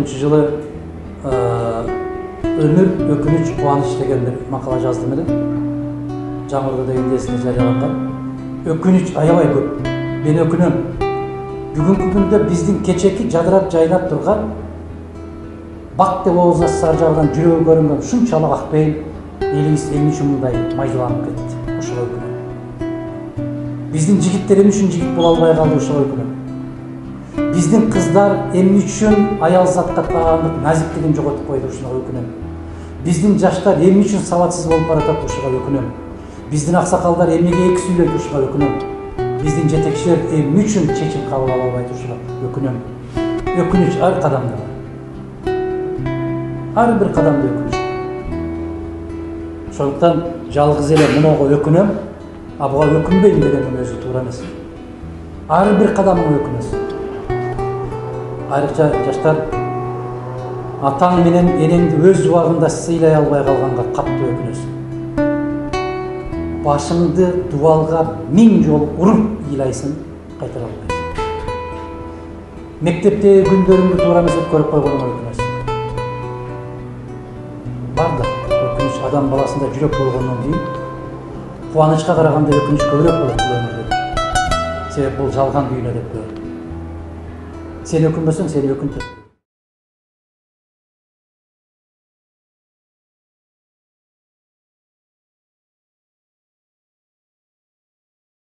жылы өмүр, өкүнүч, кубаныч деген бир макала жаздым эле. Жаңырды деген десине жарыяланган. Өкүнүч аябай көп. Мен өкүнөм. Бүгүнкү күндө биздин кечеки жадырап жайнап турган бак деп оозуна сар жагынан жүрөгү көрүнгөн ушунчалык акбейил элибиз эмне үчүн мындай майдаланып кетти? Ошого өкүнөм. Биздин жигиттер эмне үчүн жигит боло албай калды? Ошого өкүнөм. Биздин кыздар эмне үчүн аял затка таандык назиктигин жоготуп койду? Ушуга өкүнөм. Биздин жаштар эмне үчүн сабатсыз болуп баратат? Ушуга өкүнөм. Биздин аксакалдар эмнеге эки сүйлөйт? Ушуга өкүнөм. Биздин жетекчилер эмне үчүн чечим кабыл ала албайт? Ушуга өкүнөм. Өкүнүч ар кадамда бар. Ар бир кадамда өкүнүч. Ошондуктан жалгыз эле мунуга өкүнөм, а буга өкүнбөйм дегендин өзү туура эмес. Ар бир кадамга өкүнөсүң. Айрыкча жаштар атаң менен энеңди өз убагында сыйлай албай калганга катуу өкүнөсүң. Башыңды дубалга 1000 жолу уруп ыйлайсың, кайтара албайсың. Мектептеги күндөрүңдү туура эмес өткөрүп койгонуңа өкүнөсүң. Бардык өкүнүч адам баласында жүрөк болгондон кийин кубанычка караганда өкүнүч көбүрөөк болот бул өмүрдө. Себеби бул жалган дүйнө деп коет. Сен өкүнбөсөң, сени өкүнтөт.